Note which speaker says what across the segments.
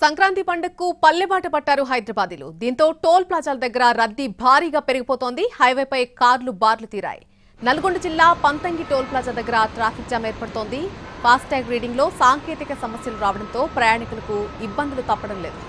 Speaker 1: సంక్రాంతి పండుగకు పల్లెబాట పట్టారు హైదరాబాదీలు. దీంతో టోల్ ప్లాజాల దగ్గర రద్దీ భారీగా పెరిగిపోతోంది. హైవేపై కార్లు బార్లు తీరాయి. నల్గొండ జిల్లా పంతంగి టోల్ ప్లాజా దగ్గర ట్రాఫిక్ జామ్ ఏర్పడుతోంది. ఫాస్టాగ్ రీడింగ్ లో సాంకేతిక సమస్యలు రావడంతో ప్రయాణికులకు ఇబ్బందులు తప్పడం లేదు.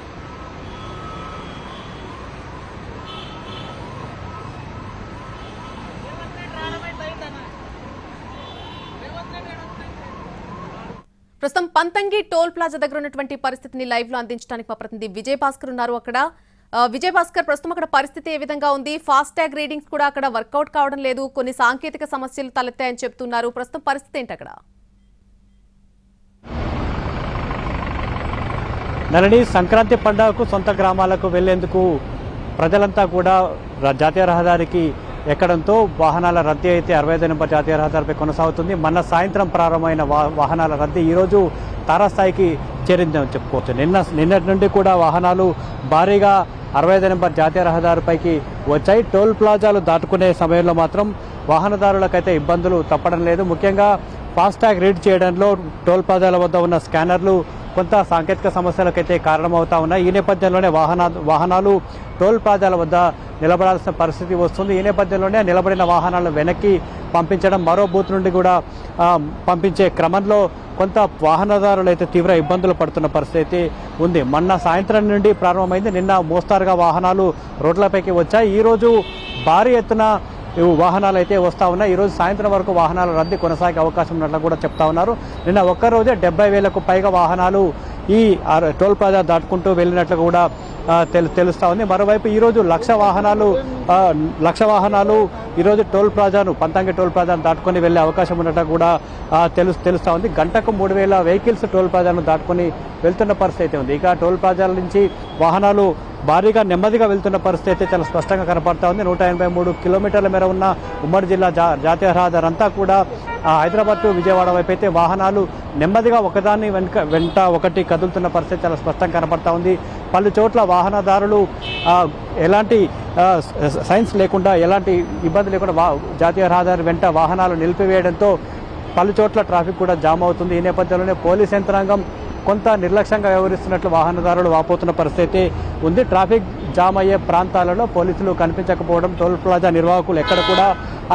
Speaker 1: ప్రస్తుతం పంతంగి టోల్ ప్లాజా దగ్గర ఉన్నటువంటి పరిస్థితిని లైవ్ లో అందించడానికి మా ప్రతినిధి విజయ్ భాస్కర్ ఉన్నారు. అక్కడ విజయ్ భాస్కర్, ప్రస్తుతం అక్కడ పరిస్థితి ఏ విధంగా ఉంది? ఫాస్టాగ్ రీడింగ్స్ కూడా అక్కడ వర్కౌట్ కావడం లేదు, కొన్ని సాంకేతిక సమస్యలు తలెత్తాయని చెప్తున్నారు. ప్రస్తుతం పరిస్థితి ఏంటి అక్కడ?
Speaker 2: నలని సంక్రాంతి పండుగకు సొంత గ్రామాలకు వెళ్లేందుకు ప్రజలంతా కూడా జాతీయ రహదారికి ఎక్కడంతో వాహనాల రద్దీ అయితే 65 నెంబర్ జాతీయ రహదారిపై కొనసాగుతుంది. మొన్న సాయంత్రం ప్రారంభమైన వాహనాల రద్దీ ఈరోజు తారాస్థాయికి చేరిందని చెప్పుకోవచ్చు. నిన్నటి నుండి కూడా వాహనాలు భారీగా 65 నెంబర్ జాతీయ రహదారిపైకి వచ్చాయి. టోల్ ప్లాజాలు దాటుకునే సమయంలో మాత్రం వాహనదారులకైతే ఇబ్బందులు తప్పడం లేదు. ముఖ్యంగా ఫాస్టాగ్ రీడ్ చేయడంలో టోల్ ప్లాజాల వద్ద ఉన్న స్కానర్లు కొంత సాంకేతిక సమస్యలకైతే కారణమవుతా ఉన్నాయి. ఈ నేపథ్యంలోనే వాహనాలు టోల్ ప్లాజాల వద్ద నిలబడాల్సిన పరిస్థితి వస్తుంది. ఈ నేపథ్యంలోనే నిలబడిన వాహనాలను వెనక్కి పంపించడం, మరో బూత్ నుండి కూడా పంపించే క్రమంలో కొంత వాహనదారులు అయితే తీవ్ర ఇబ్బందులు పడుతున్న పరిస్థితి ఉంది. మొన్న సాయంత్రం నుండి ప్రారంభమైంది. నిన్న మోస్తారుగా వాహనాలు రోడ్లపైకి వచ్చాయి. ఈరోజు భారీ ఎత్తున వాహనాలు అయితే వస్తూ ఉన్నాయి. ఈరోజు సాయంత్రం వరకు వాహనాల రద్దీ కొనసాగే అవకాశం ఉన్నట్లు కూడా చెప్తా ఉన్నారు. నిన్న ఒక్కరోజే 70,000కు పైగా వాహనాలు ఈ టోల్ ప్లాజా దాటుకుంటూ వెళ్ళినట్లు కూడా తెలుస్తూ ఉంది. మరోవైపు ఈరోజు లక్ష వాహనాలు ఈరోజు పంతంగి టోల్ ప్లాజాను దాటుకొని వెళ్ళే అవకాశం ఉన్నట్టు కూడా తెలుస్తూ ఉంది. గంటకు 3,000 వెహికల్స్ టోల్ ప్లాజాను దాటుకొని వెళ్తున్న పరిస్థితి ఉంది. ఇక టోల్ ప్లాజాల నుంచి వాహనాలు భారీగా నెమ్మదిగా వెళ్తున్న పరిస్థితి అయితే చాలా స్పష్టంగా కనపడతా ఉంది. 183 కిలోమీటర్ల మేర ఉన్న ఉమ్మడి జిల్లా జాతీయ రహదారి అంతా కూడా హైదరాబాద్ టు విజయవాడ వైపు అయితే వాహనాలు నెమ్మదిగా ఒకదాన్ని వెంట ఒకటి కదులుతున్న పరిస్థితి చాలా స్పష్టంగా కనపడతా ఉంది. పలు చోట్ల వాహనదారులు ఎలాంటి సైన్స్ లేకుండా, ఎలాంటి ఇబ్బంది లేకుండా జాతీయ రహదారి వెంట వాహనాలు నిలిపివేయడంతో పలు చోట్ల ట్రాఫిక్ కూడా జామ్ అవుతుంది. ఈ నేపథ్యంలోనే పోలీస్ యంత్రాంగం కొంత నిర్లక్ష్యంగా వ్యవహరిస్తున్నట్లు వాహనదారులు వాపోతున్న పరిస్థితి ఉంది. ట్రాఫిక్ జామ్ అయ్యే ప్రాంతాలలో పోలీసులు కనిపించకపోవడం, టోల్ ప్లాజా నిర్వాహకులు ఎక్కడ కూడా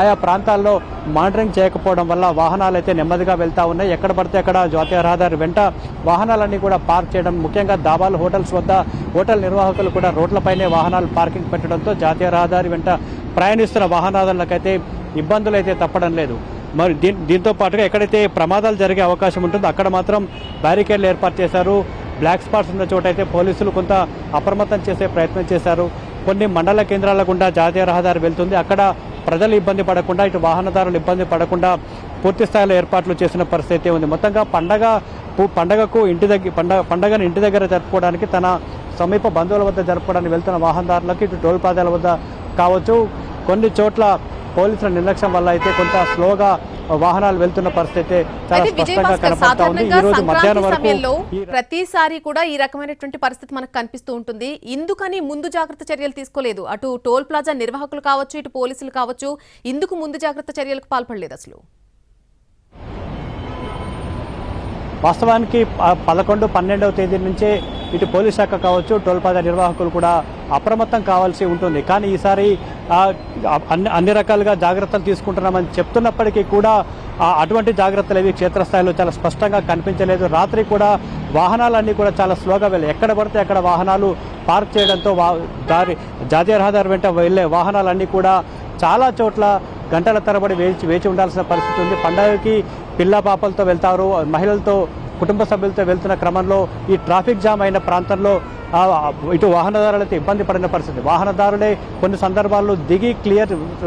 Speaker 2: ఆయా ప్రాంతాల్లో మానిటరింగ్ చేయకపోవడం వల్ల వాహనాలు అయితే నెమ్మదిగా వెళ్తూ ఉన్నాయి. ఎక్కడ పడితే అక్కడ జాతీయ రహదారి వెంట వాహనాలన్నీ కూడా పార్క్ చేయడం, ముఖ్యంగా దాబాలు, హోటల్స్ వద్ద హోటల్ నిర్వాహకులు కూడా రోడ్లపైనే వాహనాలు పార్కింగ్ పెట్టడంతో జాతీయ రహదారి వెంట ప్రయాణిస్తున్న వాహనదారులకైతే ఇబ్బందులు అయితే తప్పడం లేదు. మరి దీంతో పాటుగా ఎక్కడైతే ప్రమాదాలు జరిగే అవకాశం ఉంటుందో అక్కడ మాత్రం బ్యారికేడ్లు ఏర్పాటు చేశారు. బ్లాక్ స్పాట్స్ ఉన్న చోట అయితే పోలీసులు కొంత అప్రమత్తం చేసే ప్రయత్నం చేశారు. కొన్ని మండల కేంద్రాల గుండా జాతీయ రహదారి వెళ్తుంది. అక్కడ ప్రజలు ఇబ్బంది పడకుండా, ఇటు వాహనదారులు ఇబ్బంది పడకుండా పూర్తి స్థాయిలో ఏర్పాట్లు చేసిన పరిస్థితి ఉంది. మొత్తంగా పండగను ఇంటి దగ్గర జరుపుకోవడానికి, తన సమీప బంధువుల వద్ద జరుపుకోవడానికి వెళ్తున్న వాహనదారులకు ఇటు టోల్ ప్లాజాల వద్ద కావచ్చు, కొన్ని చోట్ల పోలీసుల నిర్లక్ష్యం వల్ల అయితే కొంత స్లోగా వాహనాలు వెళ్తున్న పరిస్థితి చాలా స్పష్టంగా కనపడతా ఉంది. ఈ రోజు మధ్యాహ్నం వరకు
Speaker 1: ప్రతిసారి కూడా ఈ రకమైనటువంటి పరిస్థితి మనకు కనిపిస్తూ ఉంటుంది. ఇందుకని ముందు జాగ్రత్త చర్యలు తీసుకోలేదు. అటు టోల్ ప్లాజా నిర్వాహకులు కావచ్చు, ఇటు పోలీసులు కావచ్చు, ఇందుకు ముందు జాగ్రత్త చర్యలకు పాల్పడలేదు అసలు.
Speaker 2: వాస్తవానికి 11, 12వ తేదీ నుంచే ఇటు పోలీస్ శాఖ కావచ్చు, టోల్ ప్లాజా నిర్వాహకులు కూడా అప్రమత్తం కావాల్సి ఉంటుంది. కానీ ఈసారి అన్ని రకాలుగా జాగ్రత్తలు తీసుకుంటున్నామని చెప్తున్నప్పటికీ కూడా అటువంటి జాగ్రత్తలు ఏవి క్షేత్రస్థాయిలో చాలా స్పష్టంగా కనిపించలేదు. రాత్రి కూడా వాహనాలన్నీ కూడా చాలా స్లోగా వెళ్ళాయి. ఎక్కడ పడితే అక్కడ వాహనాలు పార్క్ చేయడంతో జాతీయ రహదారి వెంట వెళ్ళే వాహనాలన్నీ కూడా చాలా చోట్ల గంటల తరబడి వేచి ఉండాల్సిన పరిస్థితి ఉంది. పండగకి పిల్ల పాపలతో వెళ్తారు, మహిళలతో, కుటుంబ సభ్యులతో వెళ్తున్న క్రమంలో ఈ ట్రాఫిక్ జామ్ అయిన ప్రాంతంలో ఇటు వాహనదారులైతే ఇబ్బంది పడిన పరిస్థితి. వాహనదారులే కొన్ని సందర్భాల్లో దిగి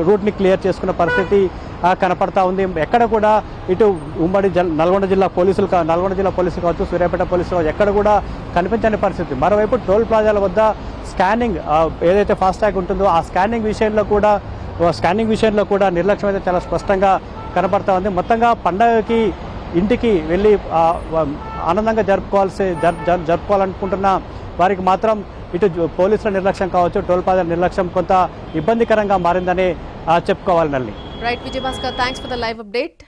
Speaker 2: రూట్ని క్లియర్ చేసుకున్న పరిస్థితి కనపడతా ఉంది. ఎక్కడ కూడా ఇటు ఉమ్మడి నల్గొండ జిల్లా పోలీసులు కావచ్చు, సూర్యాపేట పోలీసులు ఎక్కడ కూడా కనిపించని పరిస్థితి. మరోవైపు టోల్ ప్లాజాల వద్ద స్కానింగ్ ఏదైతే ఫాస్టాగ్ ఉంటుందో ఆ స్కానింగ్ విషయంలో కూడా నిర్లక్ష్యం అయితే చాలా స్పష్టంగా కనపడతా ఉంది. మొత్తంగా పండగకి ఇంటికి వెళ్ళి ఆనందంగా జరుపుకోవాలనుకుంటున్న వారికి మాత్రం ఇటు పోలీసుల నిర్లక్ష్యం కావచ్చు, టోల్ ప్లాజా నిర్లక్ష్యం కొంత ఇబ్బందికరంగా మారిందని చెప్పుకోవాలి. నల్లి.
Speaker 1: Right Vijay Bhaskar, thanks for the live update.